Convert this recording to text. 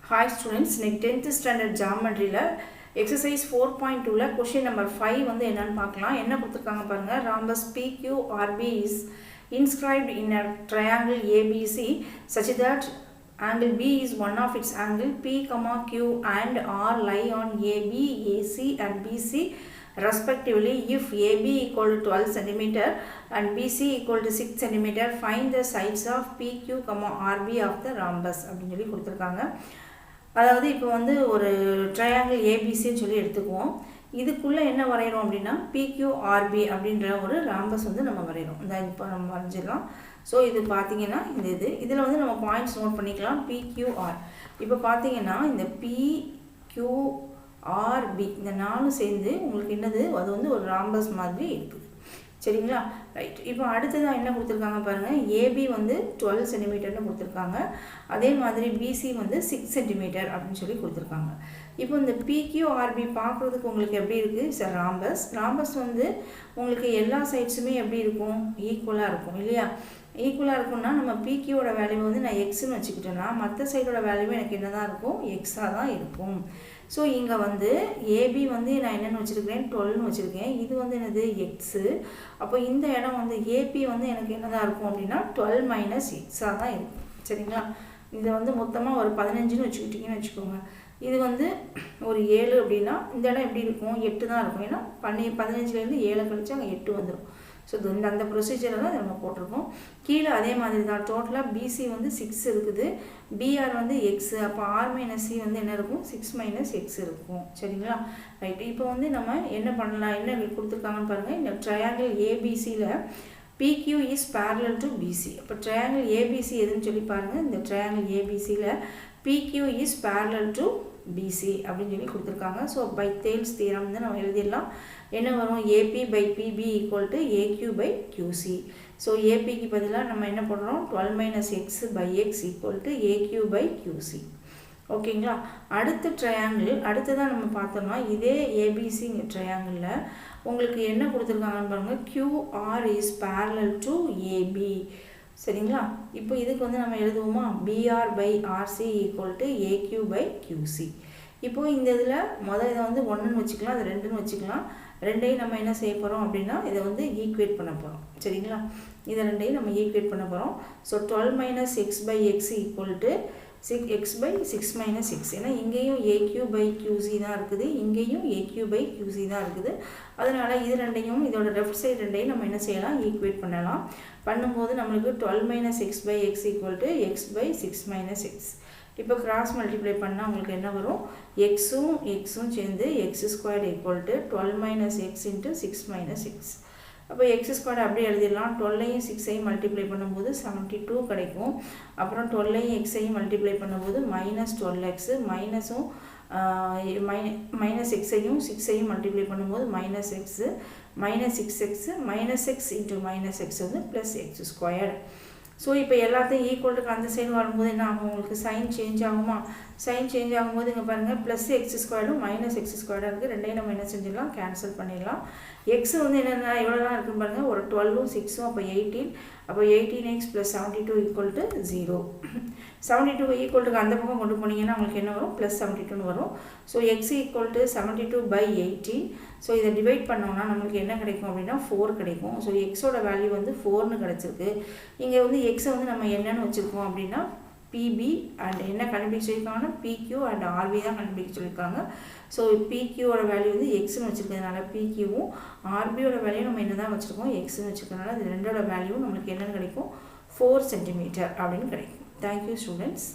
Hi students, next 10th standard geometry exercise 4.2 question number 5 வந்து என்னன்னு பார்க்கலாம். என்ன கொடுத்திருக்காங்க பாருங்க. rhombus PQRB is inscribed in a triangle ABC such that angle B is one of its angle P, Q and R lie on AB, AC and BC respectively. If AB equal to 12 cm and BC equal to 6 cm, find the sides of PQ, RB of the rhombus அப்படின்னு சொல்லி கொடுத்திருக்காங்க. அதாவது இப்போ வந்து ஒரு triangle ஏபிசின்னு சொல்லி எடுத்துக்குவோம். இதுக்குள்ளே என்ன வரைகிறோம் அப்படின்னா பிக்யூஆர்பி அப்படின்ற ஒரு ராம்பஸ் வந்து நம்ம வரைகிறோம். இந்த இப்போ நம்ம வரைஞ்சிடலாம். ஸோ இது பார்த்தீங்கன்னா இதில் வந்து நம்ம பாயிண்ட்ஸ் நோட் பண்ணிக்கலாம். பிக்யூஆர் இப்போ பார்த்தீங்கன்னா இந்த பிக்யூஆர்பி இந்த நாலும் சேர்ந்து உங்களுக்கு என்னது அது வந்து ஒரு ராம்பஸ் மாதிரி இருக்குது. சரிங்களா? ரைட். இப்போ அடுத்ததான் என்ன கொடுத்துருக்காங்க பாருங்கள். ஏபி வந்து 12 சென்டிமீட்டர்னு கொடுத்துருக்காங்க. அதே மாதிரி பிசி வந்து 6 சென்டிமீட்டர் அப்படின்னு சொல்லி கொடுத்துருக்காங்க. இப்போ இந்த பிக்யூஆர்பி பார்க்குறதுக்கு உங்களுக்கு எப்படி இருக்குது? Sir rhombus. ராம்பஸ் வந்து உங்களுக்கு எல்லா சைட்ஸுமே எப்படி இருக்கும்? ஈக்குவலாக இருக்கும் இல்லையா? ஈக்குவலாக இருக்கும்னா நம்ம பிக்யூவோட வேல்யூ வந்து நான் எக்ஸ்ன்னு வச்சுக்கிட்டேன்னா மற்ற சைடோட வேல்யூ எனக்கு என்ன தான் இருக்கும்? எக்ஸாக தான் இருக்கும். ஸோ இங்கே வந்து ஏபி வந்து நான் என்னென்னு வச்சுருக்கேன்? 12ன்னு வச்சுருக்கேன். இது வந்து என்னது? எக்ஸு. அப்போ இந்த இடம் வந்து ஏபி வந்து எனக்கு என்ன தான் இருக்கும் அப்படின்னா 12 - எக்ஸாக தான் இருக்கும். சரிங்களா? இதை வந்து மொத்தமாக ஒரு 15ன்னு வச்சுக்கிட்டிங்கன்னு வச்சுக்கோங்க. இது வந்து ஒரு 7 அப்படின்னா இந்த இடம் எப்படி இருக்கும்? 8 தான் இருக்கும். ஏன்னா 15லேருந்து 7 கழிச்சு அங்கே 8 வந்துடும். ஸோ அந்த ப்ரொசீஜரை தான் நம்ம போட்டிருக்கோம். கீழே அதே மாதிரி தான் டோட்டலாக பிசி வந்து 6 இருக்குது, பிஆர் வந்து எக்ஸு. அப்போ ஆர் - சி வந்து என்ன இருக்கும்? 6 - எக்ஸ் இருக்கும். சரிங்களா? ரைட்டு. இப்போ வந்து நம்ம என்ன பண்ணலாம்? என்ன கொடுத்துருக்காங்கன்னு பாருங்கள். இந்த ட்ரையாங்கிள் ஏபிசியில் PQ is parallel to BC. அப்போ ட்ரையாங்கிள் ஏபிசி எதுன்னு சொல்லி பாருங்கள். இந்த ட்ரையாங்கிள் ஏபிசியில் PQ is parallel to BC அப்படின்னு சொல்லி கொடுத்துருக்காங்க. ஸோ பை தேல்ஸ் தியரம் வந்து நம்ம எழுதிடலாம். என்ன வரும்? AP by PB equal to AQ by QC. So ஏபிக்கு பதிலாக நம்ம என்ன பண்ணுறோம்? 12 - x by x equal to AQ by QC. ஓகேங்களா? அடுத்த ட்ரையாங்கிள் அடுத்ததான் நம்ம பார்த்தோம்னா இதே ஏபிசி ட்ரையாங்கிளில் உங்களுக்கு என்ன கொடுத்துருக்காங்கன்னு பாருங்கள். QR is parallel to AB. சரிங்களா? இப்போ இதுக்கு வந்து நம்ம எழுதுவோமா? BR by RC equal to AQ by QC. இப்போது இந்த இதில் இதை வந்து 1ன்னு வச்சுக்கலாம், அது 2ன்னு வச்சுக்கலாம். ரெண்டையும் நம்ம என்ன செய்ய போகிறோம் அப்படின்னா இதை வந்து ஈக்குவேட் பண்ண போகிறோம். சரிங்களா? இதை ரெண்டையும் நம்ம ஈக்குவேட் பண்ண போகிறோம். So 12 - x by x equal to x by 6 - X. ஏன்னா இங்கேயும் AQ by QC தான் இருக்குது, இங்கேயும் AQ by QC தான் இருக்குது. அதனால் இது ரெண்டையும் இதோட லெஃப்ட் சைடு ரெண்டையும் நம்ம என்ன செய்யலாம்? ஈக்குவேட் பண்ணலாம். பண்ணும்போது நம்மளுக்கு 12 - x by x equal to x by 6 - X. இப்போ கிராஸ் மல்டிப்ளை பண்ணால் உங்களுக்கு என்ன வரும்? எக்ஸும் சேர்ந்து x² equal to 12 - X into 6 - X. அப்போ x² அப்படியே எழுதிடலாம். 12ஐயும் 6ஐயும் மல்டிப்ளை பண்ணும்போது 72 கிடைக்கும். அப்புறம் 12ஐயும் எக்ஸையும் மல்டிப்ளை பண்ணும்போது -12x, மைனஸும் -எக்ஸையும் 6ஐயும் மல்டிப்ளை பண்ணும்போது -x, -6x, -x into -x வந்து +x². ஸோ இப்போ எல்லாத்தையும் ஈக்குவலுக்கு அந்த சைடு வரும்போது என்ன ஆகும்? உங்களுக்கு சைன் சேஞ்ச் ஆகுமா? சைன் சேஞ்ச் ஆகும்போது இங்கே பாருங்கள் +x² -x² இருக்குது. ரெண்டையும் நம்ம என்ன செஞ்சிடலாம்? கேன்சல் பண்ணிடலாம். எக்ஸ் வந்து என்னென்ன எவ்வளோலாம் இருக்குன்னு பாருங்கள். ஒரு 12ம் 6ம் அப்போ 18. அப்போ 18x + 72 equal to 0. 72 ஈக்குவலுக்கு அந்த பக்கம் கொண்டு போனீங்கன்னா உங்களுக்கு என்ன வரும்? +72ன்னு வரும். So x equal to 72 by 18. So இதை டிவைட் பண்ணோம்னா நம்மளுக்கு என்ன கிடைக்கும் அப்படின்னா 4 கிடைக்கும். ஸோ எக்ஸோட வேல்யூ வந்து 4ன்னு கிடச்சிருக்கு. இங்கே வந்து எக்ஸை வந்து நம்ம என்னென்னு வச்சுருக்கோம் அப்படின்னா PB அண்ட் என்ன கண்டுபிடிக்க சொல்லியிருக்காங்கன்னா PQ அண்ட் RB தான் கண்டுபிடிக்க சொல்லியிருக்காங்க. ஸோ PQவோட வேல்யூ வந்து எக்ஸ்ன்னு வச்சுருக்கிறதுனால PQவும் RBயோட வேல்யூ நம்ம என்ன தான் வச்சுருக்கோம்? எக்ஸ்ன்னு வச்சுருக்கனால இது ரெண்டோட வேல்யூ நம்மளுக்கு என்னென்னு கிடைக்கும்? 4 சென்டிமீட்டர் அப்படின்னு கிடைக்கும். Thank you students.